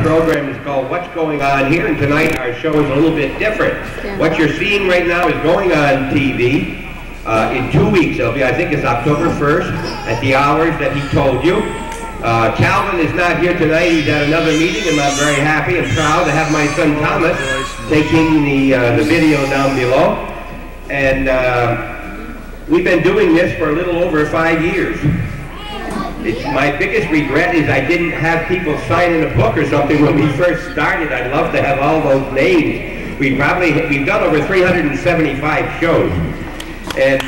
program is called What's Going On Here, and tonight our show is a little bit different. What you're seeing right now is going on TV in 2 weeks. It'll be, I think it's October 1st at the hours that he told you. Calvin is not here tonight. He's at another meeting, and I'm very happy and proud to have my son Thomas taking the video down below. And we've been doing this for a little over 5 years. My biggest regret is I didn't have people sign in a book or something when we first started. I'd love to have all those names. We've done over 375 shows. And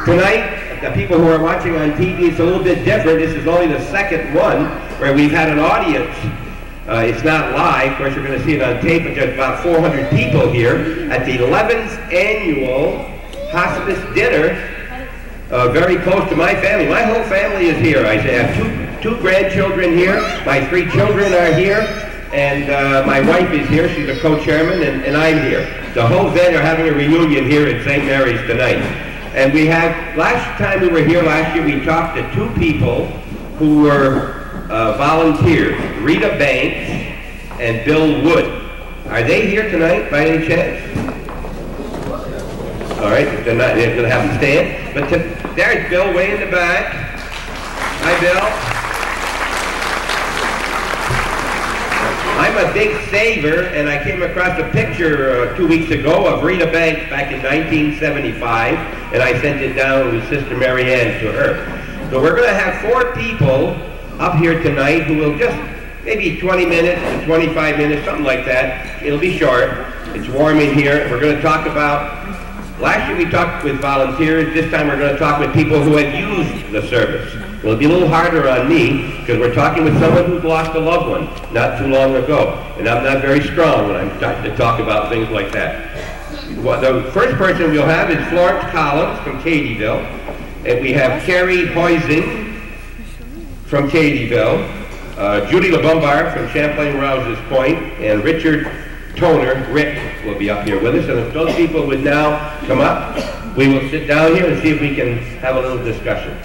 tonight, the people who are watching on TV, it's a little bit different. This is only the second one where we've had an audience. It's not live. Of course, you're going to see it on tape, but there's about 400 people here at the 11th annual Hospice dinner, very close to my family. My whole family is here. I have two grandchildren here. My 3 children are here, and my wife is here. She's a co-chairman, and I'm here. The whole Venne are having a reunion here at St. Mary's tonight. And we had, last time we were here last year, we talked to 2 people who were volunteers, Rita Banks and Bill Wood. Are they here tonight by any chance? All right, they're going to have them stand. But there's Bill way in the back. Hi, Bill. I'm a big saver, and I came across a picture 2 weeks ago of Rita Banks back in 1975, and I sent it down with Sister Mary Ann to her. So we're going to have 4 people up here tonight who will just maybe 20 minutes to 25 minutes, something like that. It'll be short. It's warm in here. We're going to talk about, last year we talked with volunteers. This time we're going to talk with people who had used the service. It'll be a little harder on me because we're talking with someone who's lost a loved one not too long ago. And I'm not very strong when I'm starting to talk about things like that. Well, the first person we'll have is Florence Collins from Cadyville. And we have Carrie Hoising from Cadyville, Judy LeBombard from Champlain-Rouse's Point, and Richard Toner, Rick, will be up here with us. And if those people would now come up, we will sit down here and see if we can have a little discussion.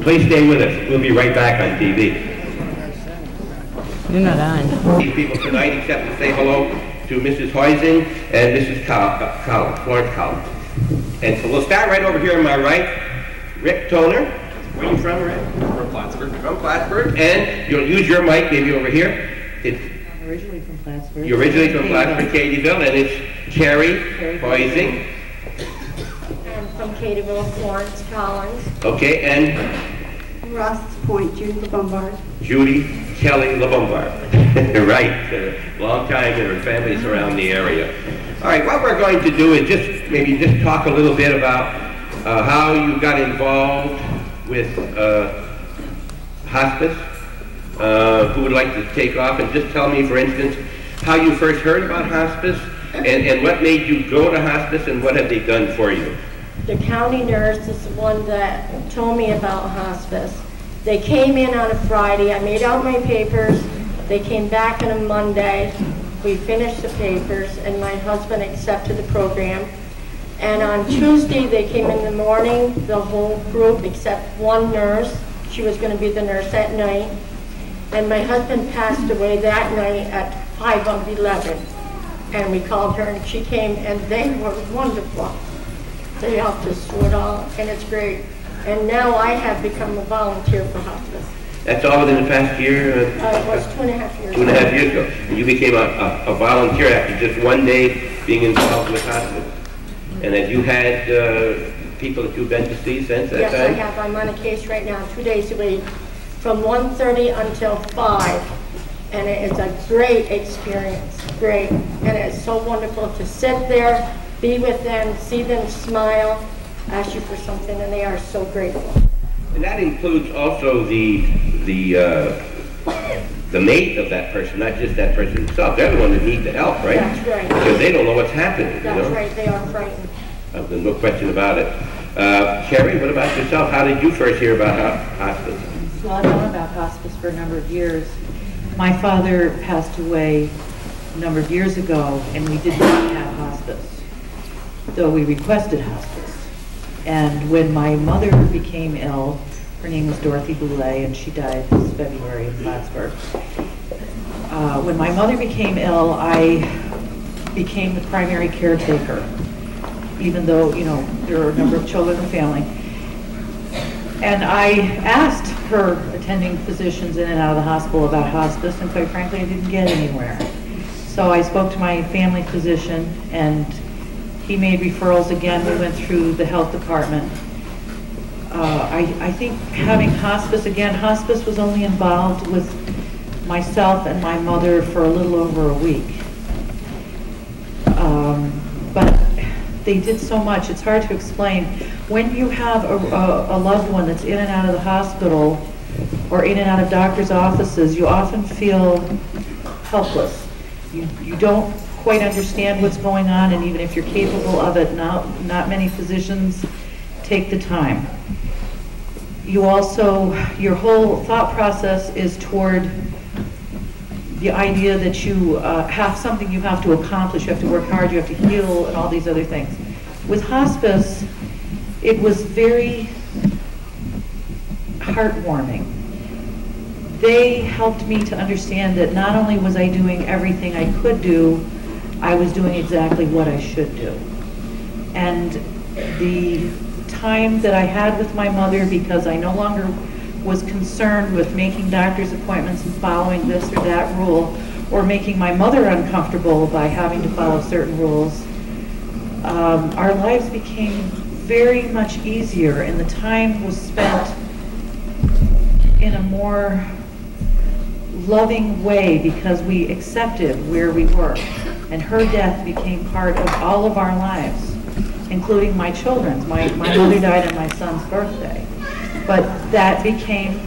Please stay with us. We'll be right back on TV. You're not on. These people tonight, except to say hello to Mrs. Hoising and Mrs. Collins, Florence Collins. And so we'll start right over here on my right. Rick Toner. Where are you from, Rick? From Plattsburgh. From Plattsburgh. And you'll use your mic maybe over here. I'm originally from Plattsburgh. You're originally from Plattsburgh, Cadyville, and it's Carrie Hoising. I'm from Cadyville, Florence Collins. Okay, and? Ross Point, Judy LeBombard. Judy Kelly LeBombard. Right, long time and her family's around the area. All right, what we're going to do is maybe talk a little bit about how you got involved with hospice. Who would like to take off and just tell me, for instance, how you first heard about hospice and what made you go to hospice and what have they done for you? The county nurse is the one that told me about hospice. They came in on a Friday. I made out my papers. They came back on a Monday. We finished the papers, and my husband accepted the program. And on Tuesday, they came in the morning, the whole group except one nurse. She was going to be the nurse at night. And my husband passed away that night at 5:11. And we called her, and she came, and they were wonderful. They helped us through it all, and it's great. And now I have become a volunteer for hospice. That's all within the past year? It was 2.5 years ago. 2.5 years ago. And you became a volunteer after just one day being involved with hospice. And have you had people that you've been to see since that yes, time? Yes, I have. I'm on a case right now, 2 days a week, from 1:30 until 5. And it is a great experience, great. And it's so wonderful to sit there, be with them, see them smile, ask you for something, and they are so grateful. And that includes also the mate of that person, not just that person himself. They're the one that needs the help, right? That's right. Because they don't know what's happening. That's right, they are frightened. There's no question about it. Carrie, what about yourself? How did you first hear about hospice? Well, I've known about hospice for a number of years. My father passed away a number of years ago, and we did not have hospice, though we requested hospice. And when my mother became ill, Her name was Dorothy Boulay, and she died this February in Plattsburgh. When my mother became ill, I became the primary caretaker, even though, you know, there are a number of children in the family. And I asked her attending physicians in and out of the hospital about hospice, and quite frankly, I didn't get anywhere. So I spoke to my family physician, and he made referrals again. We went through the health department. I think having hospice, again, hospice was only involved with myself and my mother for a little over a week. But they did so much, it's hard to explain. When you have a loved one that's in and out of the hospital or in and out of doctor's offices, you often feel helpless. You don't quite understand what's going on, and even if you're capable of it, not many physicians take the time. You also, your whole thought process is toward the idea that you have something you have to accomplish, you have to work hard, you have to heal, and all these other things. With hospice, it was very heartwarming. They helped me to understand that not only was I doing everything I could do, I was doing exactly what I should do. And the time that I had with my mother, because I no longer was concerned with making doctor's appointments and following this or that rule, or making my mother uncomfortable by having to follow certain rules, our lives became very much easier, and the time was spent in a more loving way because we accepted where we were. And her death became part of all of our lives, including my children's. My mother died on my son's birthday. But that became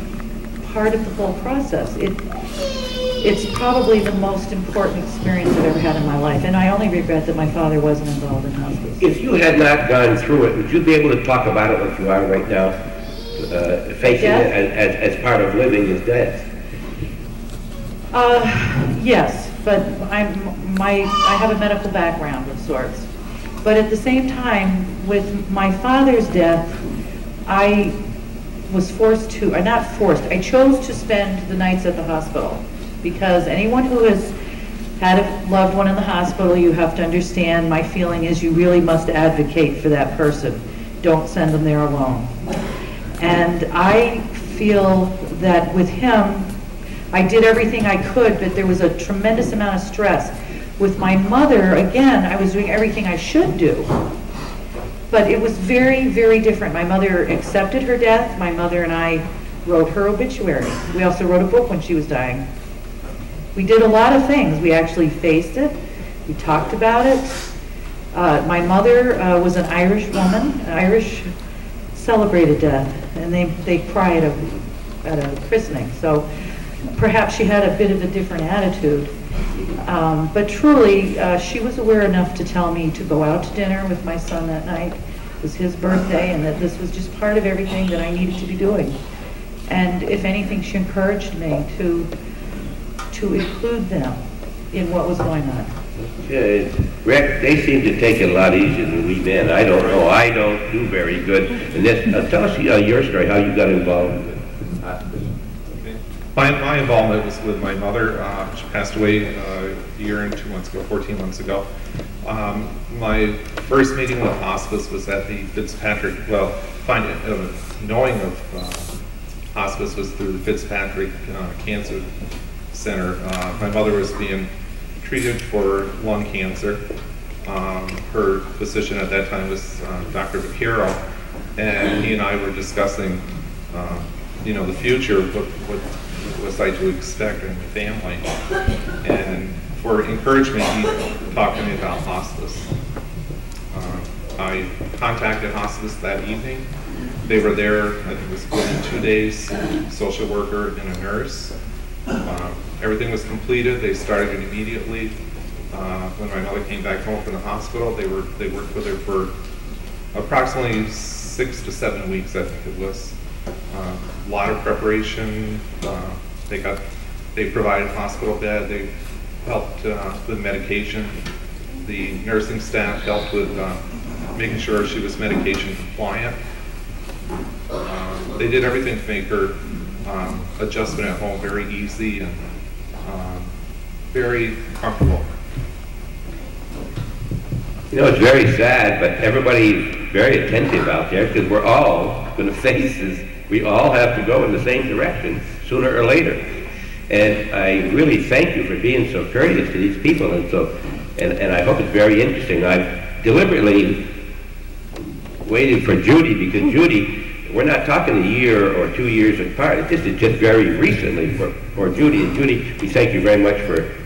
part of the whole process. It's probably the most important experience I've ever had in my life, and I only regret that my father wasn't involved in hospice. If you had not gone through it, would you be able to talk about it like you are right now, facing it as part of living with death? Yes, but I have a medical background of sorts. But at the same time, with my father's death, I was forced to, not forced, I chose to spend the nights at the hospital, because anyone who has had a loved one in the hospital, you have to understand, my feeling is you really must advocate for that person. Don't send them there alone. And I feel that with him, I did everything I could, but there was a tremendous amount of stress. With my mother, again, I was doing everything I should do. But it was very, very different. My mother accepted her death. My mother and I wrote her obituary. We also wrote a book when she was dying. We did a lot of things. We actually faced it. We talked about it. My mother was an Irish woman. Irish celebrated death, and they cry at a christening. So perhaps she had a bit of a different attitude. But truly, she was aware enough to tell me to go out to dinner with my son that night. It was his birthday, and that this was just part of everything that I needed to be doing. And if anything, she encouraged me to include them in what was going on. Yeah, Rick, they seem to take it a lot easier than we did. I don't know. I don't do very good. And this, tell us your story, how you got involved with hospice. My involvement was with my mother. She passed away a year and 2 months ago, 14 months ago. My first meeting with hospice was at the Fitzpatrick, knowing of hospice was through the Fitzpatrick Cancer Center. My mother was being treated for lung cancer. Her physician at that time was Dr. Vaquero, and he and I were discussing the future, what was I to expect in my family. And for encouragement, he talked to me about hospice. I contacted hospice that evening. They were there, I think it was within 2 days, social worker and a nurse. Everything was completed. They started it immediately. When my mother came back home from the hospital, they worked with her for approximately 6 to 7 weeks, I think it was. A lot of preparation. They provided a hospital bed. They helped with medication. The nursing staff helped with making sure she was medication compliant. they did everything to make her adjustment at home very easy and very comfortable. You know, it's very sad, but everybody's very attentive out there because we're all going to face this. We all have to go in the same direction sooner or later. And I really thank you for being so courteous to these people, and I hope it's very interesting. I've deliberately waited for Judy because Judy, we're not talking a year or 2 years apart. It's just very recently for Judy. And Judy, we thank you very much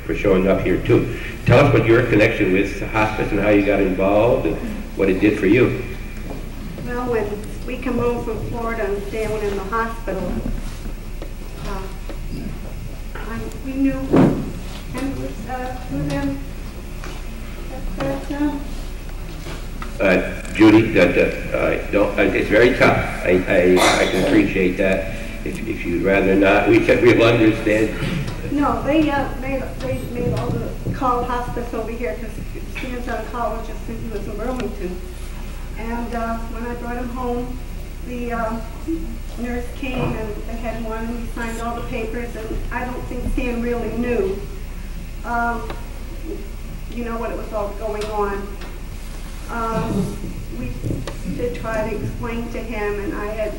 for showing up here too. Tell us what your connection with hospice and how you got involved and what it did for you. Well, when we come home from Florida and staying in the hospital, we knew, and it was through them that Judy, it's very tough. I can appreciate that. If you'd rather not, we'll understand. No, they made all the call hospice over here because Stan's oncologist and he was in Burlington. And when I brought him home, the nurse came and they had one and he signed all the papers, and I don't think Stan really knew, what it was all going on. We did try to explain to him, and I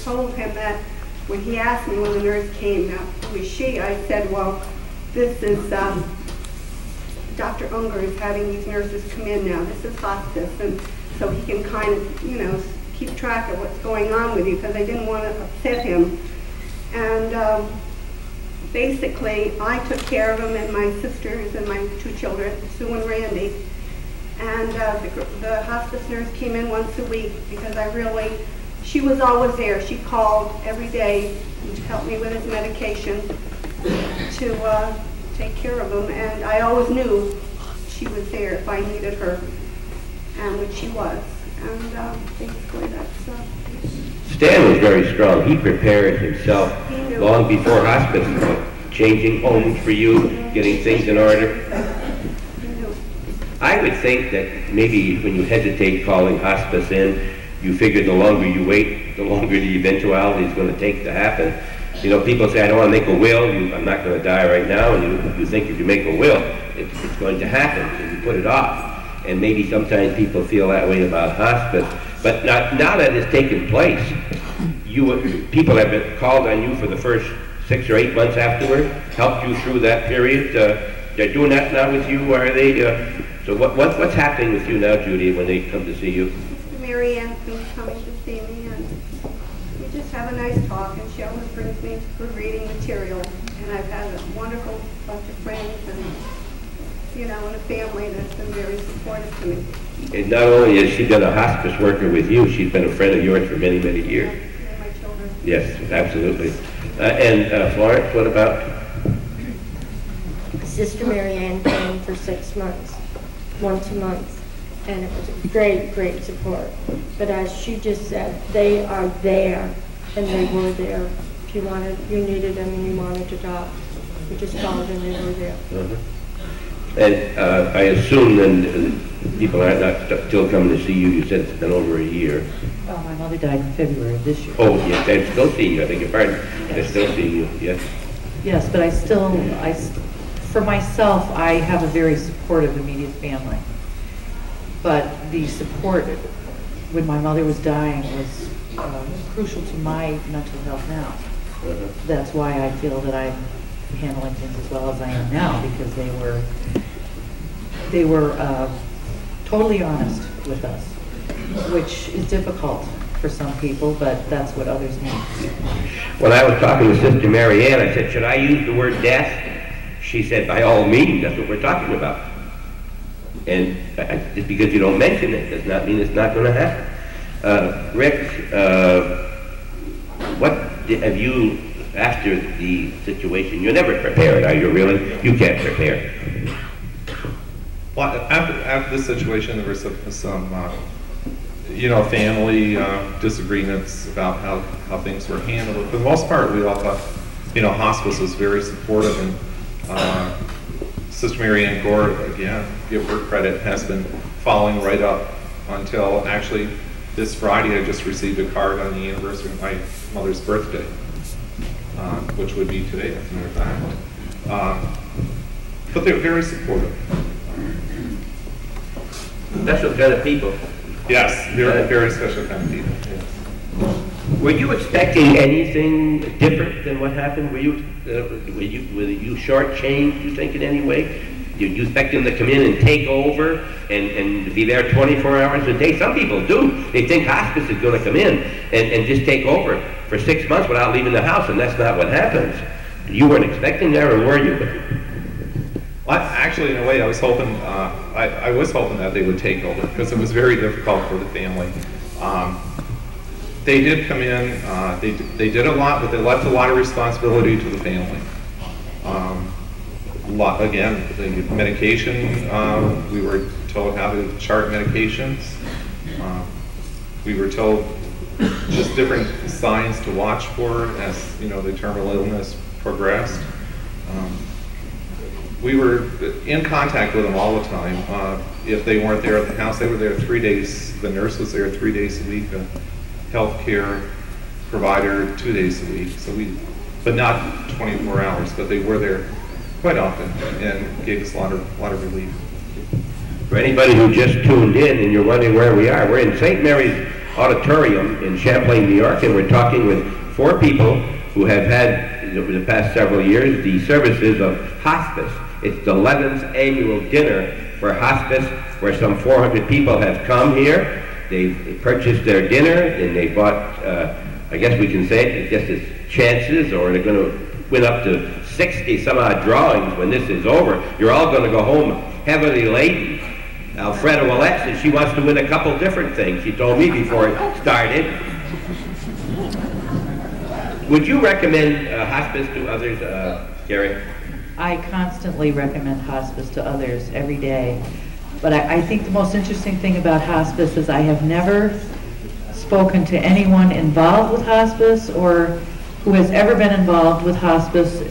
told him that when he asked me when the nurse came, now who is she? I said, well, this is Dr. Unger is having these nurses come in now. This is hospice, and so he can kind of, keep track of what's going on with you, because I didn't want to upset him. And basically, I took care of him and my sisters and my 2 children, Sue and Randy. And the hospice nurse came in once a week because she was always there. She called every day to help me with his medication to take care of him. And I always knew she was there if I needed her, and which she was. And basically that's... Stan was very strong. He prepared himself long before hospice, changing homes for you, getting things in order. I would think that maybe when you hesitate calling hospice in, you figure the longer you wait, the longer the eventuality is going to take to happen. People say, I don't want to make a will, I'm not going to die right now, and you think if you make a will, it's going to happen, and you put it off. And maybe sometimes people feel that way about hospice. But now that it's taken place, people have been called on you for the first 6 or 8 months afterward, helped you through that period. They're doing that now with you, are they? So what's happening with you now, Judy, when they come to see you? Sister Mary Ann's been coming to see me, and we just have a nice talk, and she always brings me good reading material. And I've had a wonderful bunch of friends and and a family that's been very supportive to me. And not only has she been a hospice worker with you, she's been a friend of yours for many, many years. Yeah, my children. Yes, absolutely. And Florence, what about? Sister Mary Ann came for 6 months, once a month, and it was a great, great support. But as she just said, they are there, and they were there. If you needed them and you wanted to talk, you just called and they were there. And I assume then people are not still coming to see you. You said it's been over a year. Oh, my mother died in February of this year. Oh, yes, I'm still seeing you. I beg your pardon. Yes. I'm still seeing you, yes. Yes, but for myself, I have a very supportive immediate family. But the support when my mother was dying was crucial to my mental health now. That's why I feel that I'm handling things as well as I am now, because they were totally honest with us, which is difficult for some people, but that's what others need. When I was talking to Sister Mary Ann, I said, should I use the word death? She said, by all means, that's what we're talking about. And just because you don't mention it does not mean it's not going to happen. Rick, what have you, after the situation, you're never prepared, are you really? You can't prepare. Well, after this situation, there were some family disagreements about how things were handled. But for the most part, we all thought, hospice was very supportive, and Sister Mary Ann Gore, again, give her credit, has been following right up until actually this Friday I just received a card on the anniversary of my mother's birthday, which would be today, as a matter of fact. But they're very supportive. Special kind of people. Yes, they're a very special kind of people. Yes. Were you expecting anything different than what happened? Were you shortchanged, you think, in any way? Did you expect them to come in and take over and be there 24 hours a day? Some people do. They think hospice is going to come in and just take over for 6 months without leaving the house, and that's not what happens. You weren't expecting that, or were you? Well, actually, in a way, I was hoping I was hoping that they would take over, because it was very difficult for the family. They did come in. They did a lot, but they left a lot of responsibility to the family. Again, the medication. We were told how to chart medications. We were told just different signs to watch for as the terminal illness progressed. We were in contact with them all the time. If they weren't there at the house, they were there 3 days. The nurse was there 3 days a week. A healthcare provider 2 days a week. But not 24 hours. But they were there quite often and gave us a lot of relief. For anybody who just tuned in and you're wondering where we are, we're in St. Mary's Auditorium in Champlain, New York, and we're talking with 4 people who have had, over the past several years, the services of hospice. It's the 11th annual dinner for hospice, where some 400 people have come here. They've purchased their dinner, and they bought, I guess we can say, it's chances, or they're going to win up to 60 some odd drawings when this is over. You're all going to go home heavily laden. Alfreda Willette said she wants to win a couple different things. She told me before it started. Would you recommend hospice to others, Gary? I constantly recommend hospice to others every day. But I think the most interesting thing about hospice is I have never spoken to anyone involved with hospice or who has ever been involved with hospice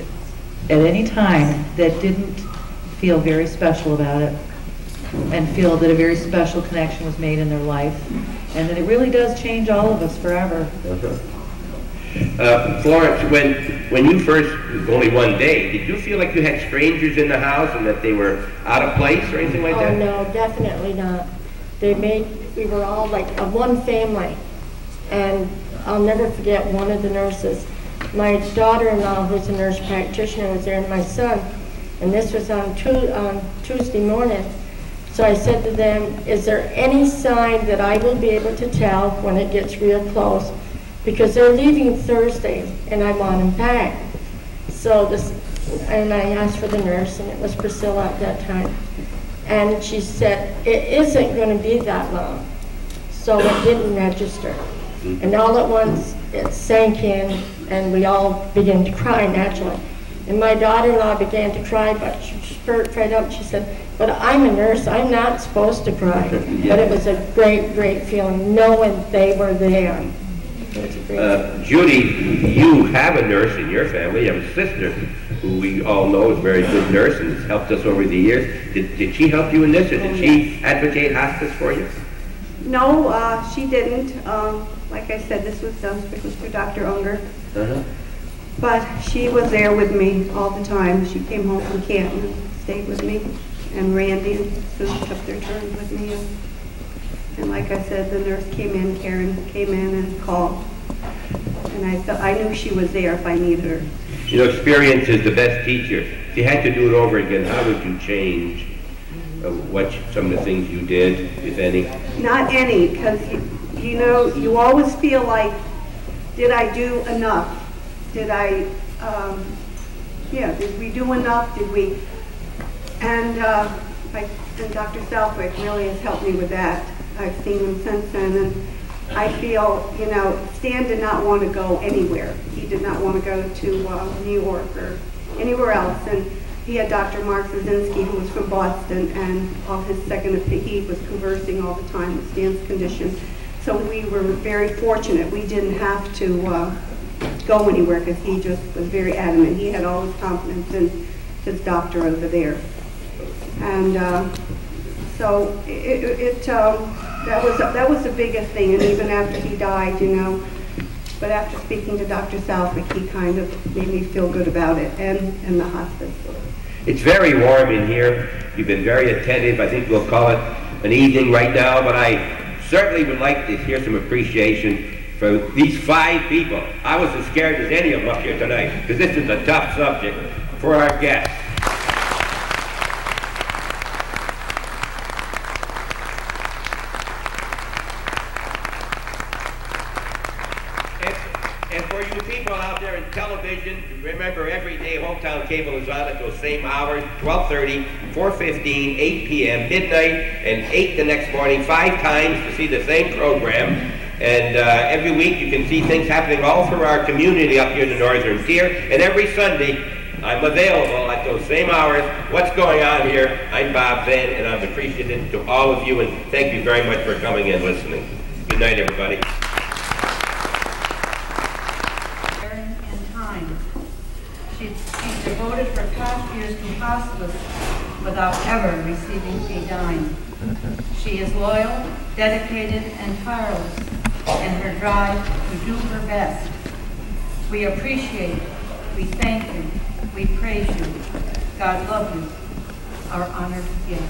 at any time that didn't feel very special about it and feel that a very special connection was made in their life, and that it really does change all of us forever. Florence, when you first, only one day, did you feel like you had strangers in the house and that they were out of place or anything like that? Oh, no, definitely not. We were all like a one family. And I'll never forget one of the nurses. My daughter-in-law, who's a nurse practitioner, was there, and my son. And this was on Tuesday morning. So I said to them, is there any sign that I will be able to tell when it gets real close? Because they're leaving Thursday, and I want them back. And I asked for the nurse, and it was Priscilla at that time. And she said, it isn't going to be that long. So it didn't register. And all at once, it sank in, and we all began to cry naturally. And my daughter-in-law began to cry, but she spurted right up. She said, but I'm a nurse, I'm not supposed to cry. Yeah. But it was a great, great feeling knowing they were there. Judy, you have a nurse in your family. You have a sister who we all know is a very good nurse and has helped us over the years. Did she help you in this, or did she advocate hospice for you? No, she didn't. Like I said, this was done through Dr. Unger. But she was there with me all the time. She came home from Canton, stayed with me, and Randy and Sue took their turns with me. And like I said, the nurse came in, Karen came in and called. And I knew she was there if I needed her. You know, experience is the best teacher. If you had to do it over again, how would you change some of the things you did, if any? Not any, because you know, you always feel like, did I do enough? Did we do enough? Did we? And Dr. Southwick really has helped me with that. I've seen him since then, and I feel, you know, Stan did not want to go anywhere. He did not want to go to New York or anywhere else, and he had Dr. Mark Brzezinski, who was from Boston, and off his second opinion, he was conversing all the time with Stan's condition. So we were very fortunate. We didn't have to go anywhere because he just was very adamant. He had all his confidence in his doctor over there. And so that was the biggest thing, and even after he died, you know. But after speaking to Dr. Southwick, he kind of made me feel good about it, and the hospice. It's very warm in here. You've been very attentive. I think we'll call it an evening right now, but I certainly would like to hear some appreciation for these 5 people. I was as scared as any of them up here tonight, because this is a tough subject for our guests. And for you people out there in television, remember every day Hometown Cable is on at those same hours, 12:30, 4:15, 8 p.m., midnight, and 8 the next morning, 5 times to see the same program. And every week you can see things happening all through our community up here in the Northern Tier. And every Sunday, I'm available at those same hours. What's going on here? I'm Bob Venne, and I'm appreciative to all of you, and thank you very much for coming and listening. Good night, everybody. She's devoted her past years to hospice without ever receiving a dime. She is loyal, dedicated, and tireless in her drive to do her best. We appreciate you, we thank you, we praise you. God love you, our honored guest.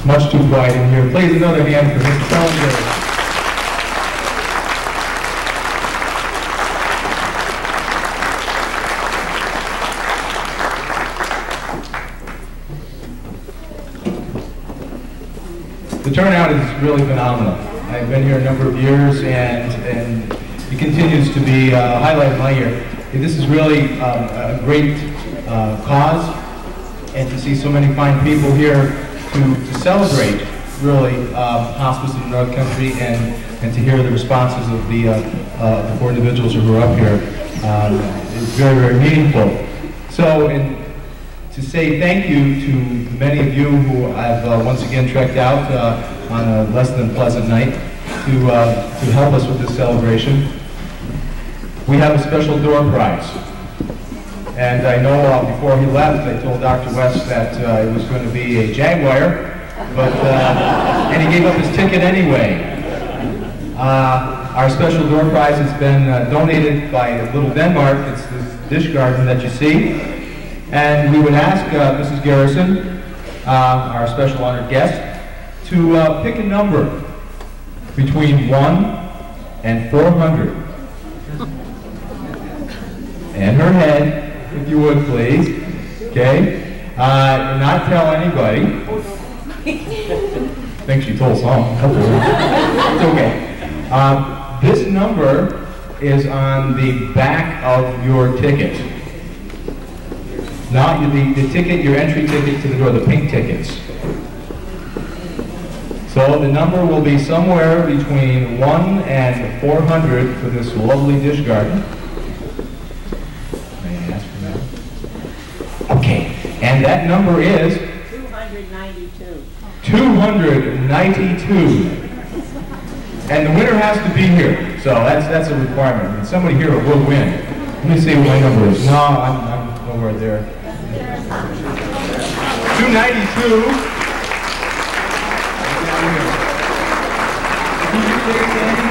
Much too quiet in here. Please, another hand for Mr. Salinger. The turnout is really phenomenal. I've been here a number of years, and it continues to be a highlight of my year. This is really a great cause, and to see so many fine people here to celebrate, really, hospice in the North Country, and to hear the responses of the 4 individuals who are up here is very, very meaningful. So, to say thank you to many of you who have once again trekked out on a less than pleasant night to help us with this celebration. We have a special door prize. And I know before he left, I told Dr. West that it was going to be a Jaguar, but and he gave up his ticket anyway. Our special door prize has been donated by Little Denmark. It's this dish garden that you see. And we would ask Mrs. Garrison, our special honored guest, to pick a number between 1 and 400. And her head, if you would, please. Okay? Not tell anybody. I think she told some. It's okay. This number is on the back of your ticket. Not the ticket, your entry ticket to the door, the pink tickets. So the number will be somewhere between 1 and 400 for this lovely dish garden. Okay, and that number is 292. 292. And the winner has to be here, so that's a requirement. I mean, somebody here will win. Let me see what my number is. No, I'm nowhere there. 292.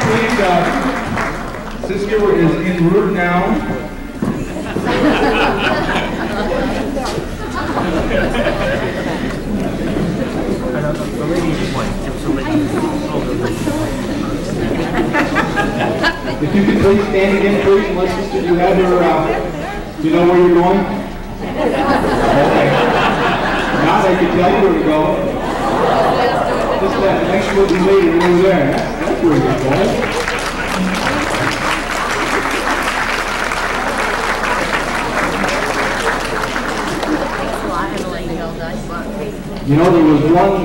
Please, sister is en route now. If you could please stand again, please, unless sister, you have your, you know where you're going? Okay. Now they can tell you where to go. Just that next looking lady over there. That's where you're going. You know, there was one